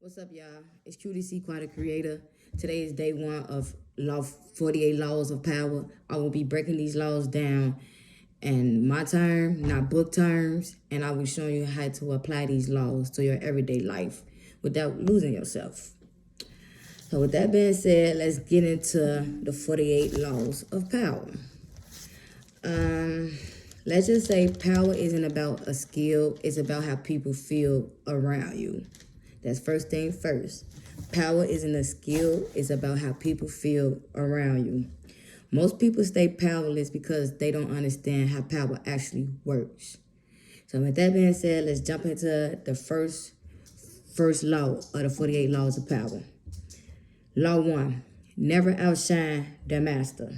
What's up, y'all? It's QDC Quad Creator. Today is day one of Law 48 Laws of Power. I will be breaking these laws down in my term, not book terms, and I will show you how to apply these laws to your everyday life without losing yourself. So with that being said, let's get into the 48 Laws of Power. Let's just say power isn't about a skill, it's about how people feel around you. That's first thing first. Power isn't a skill, it's about how people feel around you. Most people stay powerless because they don't understand how power actually works. So with that being said, let's jump into the first law of the 48 laws of power. Law 1, never outshine the master.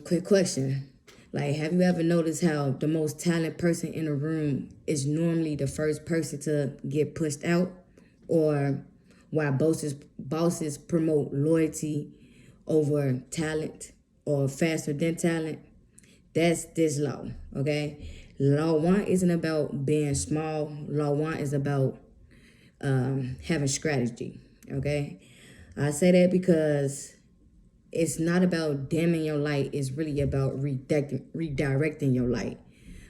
Quick question. Like, have you ever noticed how the most talented person in a room is normally the first person to get pushed out? Or why bosses promote loyalty over talent or faster than talent? That's this law, okay? Law 1 isn't about being small. Law 1 is about having strategy, okay? I say that because it's not about dimming your light. It's really about redirecting your light,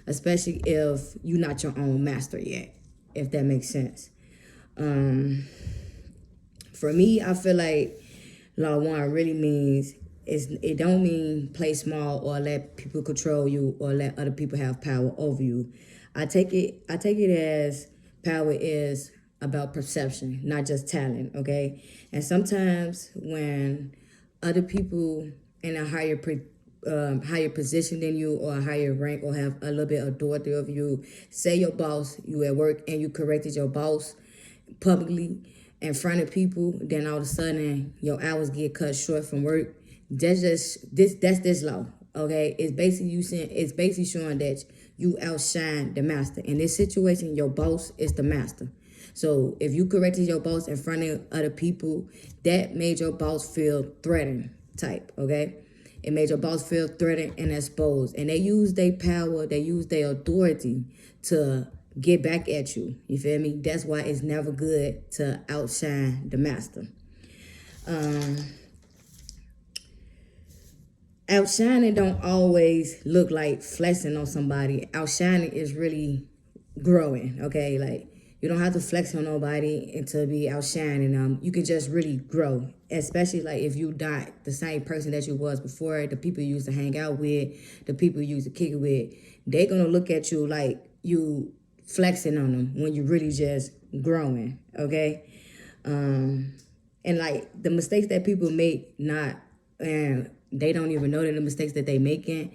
especially if you're not your own master yet, if that makes sense. For me, I feel like law 1 really means it don't mean play small or let people control you or let other people have power over you. I take it as power is about perception, not just talent, okay? And sometimes when other people in a higher position than you or a higher rank or have a little bit of authority over you, say your boss, you at work and you corrected your boss publicly in front of people, then all of a sudden your hours get cut short from work. That's this law, okay? It's basically showing that you outshine the master. In this situation, your boss is the master. So if you corrected your boss in front of other people, that made your boss feel threatened type, okay? It made your boss feel threatened and exposed. And they use their power, they use their authority to get back at you. You feel me? That's why it's never good to outshine the master. Outshining don't always look like flexing on somebody. Outshining is really growing, okay? Like, you don't have to flex on nobody and to be outshining them. You can just really grow, especially like if you not the same person that you was before, the people you used to hang out with, the people you used to kick it with, they're going to look at you like you flexing on them when you really just growing, okay? And like the mistakes that people make, and they don't even know that the mistakes that they making,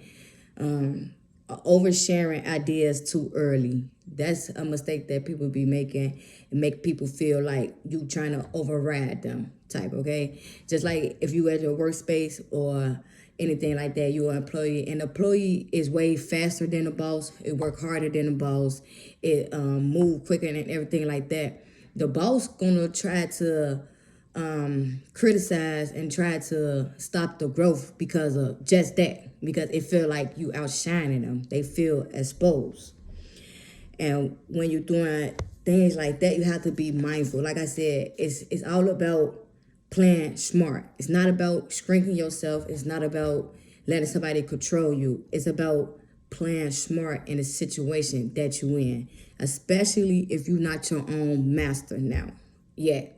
oversharing ideas too early. That's a mistake that people be making and make people feel like you trying to override them type, okay? Just like if you at your workspace or anything like that, you're an employee. An employee is way faster than the boss. It work harder than the boss. It move quicker and everything like that. The boss gonna try to criticize and try to stop the growth because of just that, because it feel like you outshining them. They feel exposed. And when you're doing things like that, you have to be mindful. Like I said, it's all about playing smart. It's not about shrinking yourself. It's not about letting somebody control you. It's about playing smart in a situation that you're in, especially if you're not your own master now yet.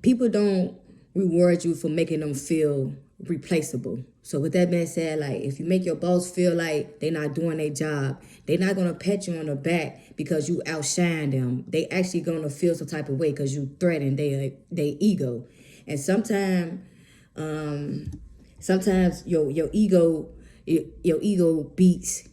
People don't reward you for making them feel replaceable. So with that being said, like if you make your boss feel like they're not doing their job, they're not gonna pat you on the back because you outshine them. They actually gonna feel some type of way because you threaten their ego. And sometimes your ego beats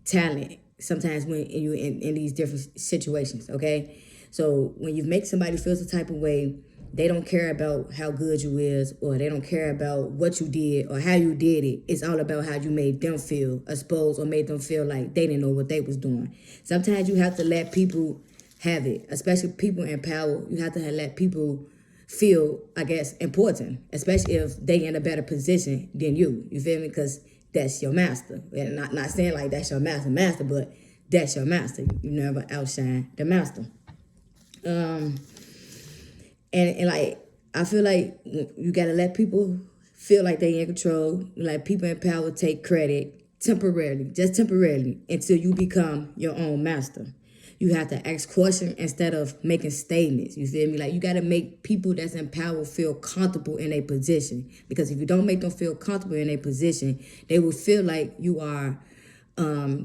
talent. Sometimes when you in these different situations, okay. So when you make somebody feel some type of way, they don't care about how good you is, or they don't care about what you did or how you did it. It's all about how you made them feel exposed or made them feel like they didn't know what they was doing. Sometimes you have to let people have it, especially people in power. You have to let people feel, I guess, important, especially if they in a better position than you. You feel me? Because that's your master. And not saying like that's your master, but that's your master. You never outshine the master. And like, I feel like you gotta let people feel like they in control. Like, people in power take credit temporarily, just temporarily, until you become your own master. You have to ask questions instead of making statements. You feel me? Like, you gotta make people that's in power feel comfortable in their position. Because if you don't make them feel comfortable in their position, they will feel like you are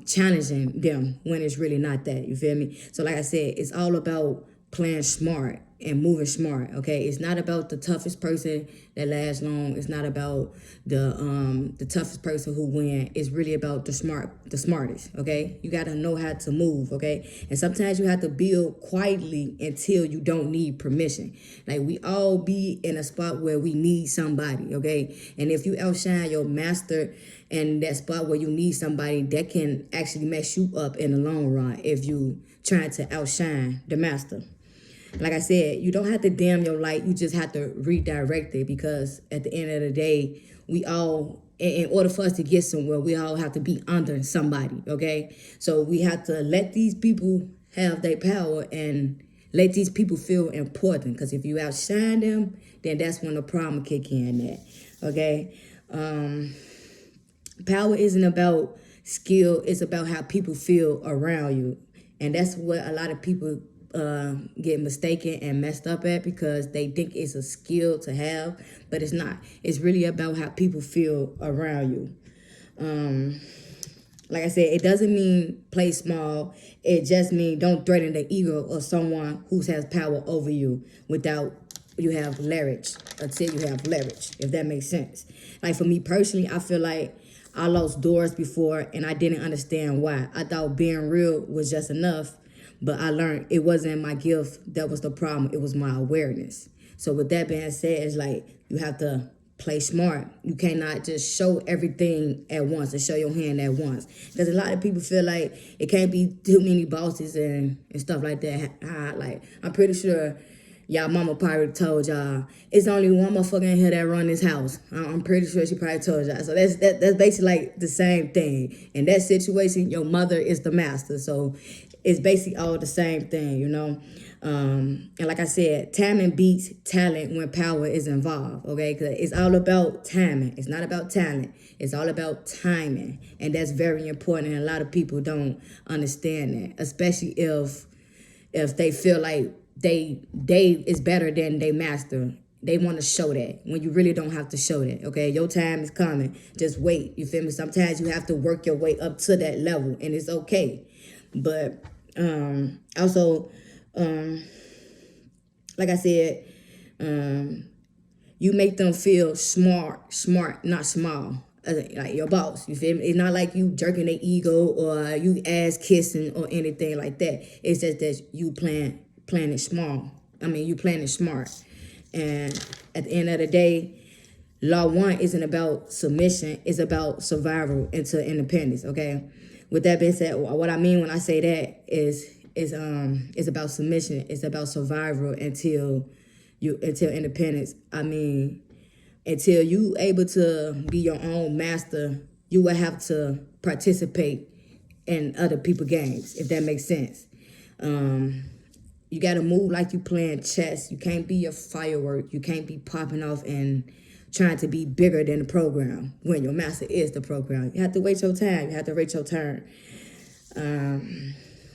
challenging them when it's really not that. You feel me? So like I said, it's all about playing smart and moving smart. Okay, it's not about the toughest person that lasts long. It's not about the toughest person who win. It's really about the smartest. Okay, you gotta know how to move. Okay, and sometimes you have to build quietly until you don't need permission. Like, we all be in a spot where we need somebody. Okay, and if you outshine your master in that spot where you need somebody, that can actually mess you up in the long run if you trying to outshine the master. Like I said, you don't have to dim your light. You just have to redirect it, because at the end of the day, we all, in order for us to get somewhere, we all have to be under somebody, okay? So we have to let these people have their power and let these people feel important, because if you outshine them, then that's when the problem kick in at, okay? Power isn't about skill. It's about how people feel around you. And that's what a lot of people get mistaken and messed up at, because they think it's a skill to have, but it's not. It's really about how people feel around you. Like I said, it doesn't mean play small. It just means don't threaten the ego of someone who has power over you without you have leverage, until you have leverage, if that makes sense. Like, for me personally, I feel like I lost doors before and I didn't understand why. I thought being real was just enough, but I learned it wasn't my gift that was the problem. It was my awareness. So with that being said, it's like you have to play smart. You cannot just show everything at once and show your hand at once. Because a lot of people feel like it can't be too many bosses and stuff like that. Like, I'm pretty sure y'all mama probably told y'all, it's only one motherfucker in here that run this house. I'm pretty sure she probably told y'all. So that's basically like the same thing. In that situation, your mother is the master. So it's basically all the same thing, you know? And like I said, timing beats talent when power is involved, okay? Because it's all about timing. It's not about talent. It's all about timing. And that's very important, and a lot of people don't understand that, especially if they feel like they is better than they master. They want to show that when you really don't have to show that, okay? Your time is coming. Just wait, you feel me? Sometimes you have to work your way up to that level, and it's okay. But also, like I said, you make them feel smart, not small. Like your boss, you feel me? It's not like you jerking their ego or you ass kissing or anything like that. It's just that you playing it small. You playing it smart. And at the end of the day, Law 1 isn't about submission. It's about survival into independence, okay? With that being said, what I mean when I say that is about submission. It's about survival until independence. Until you able to be your own master, you will have to participate in other people's games, if that makes sense. You got to move like you playing chess. You can't be a firework. You can't be popping off and trying to be bigger than the program when your master is the program. You have to wait your time. You have to wait your turn.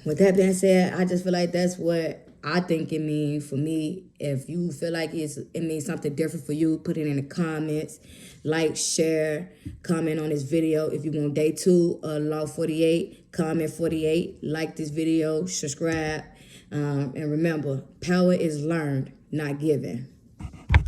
With that being said, I just feel like that's what I think it means for me. If you feel like it means something different for you, put it in the comments. Like, share, comment on this video. If you want day 2 of Law 48, comment 48. Like this video, subscribe. And remember, power is learned, not given.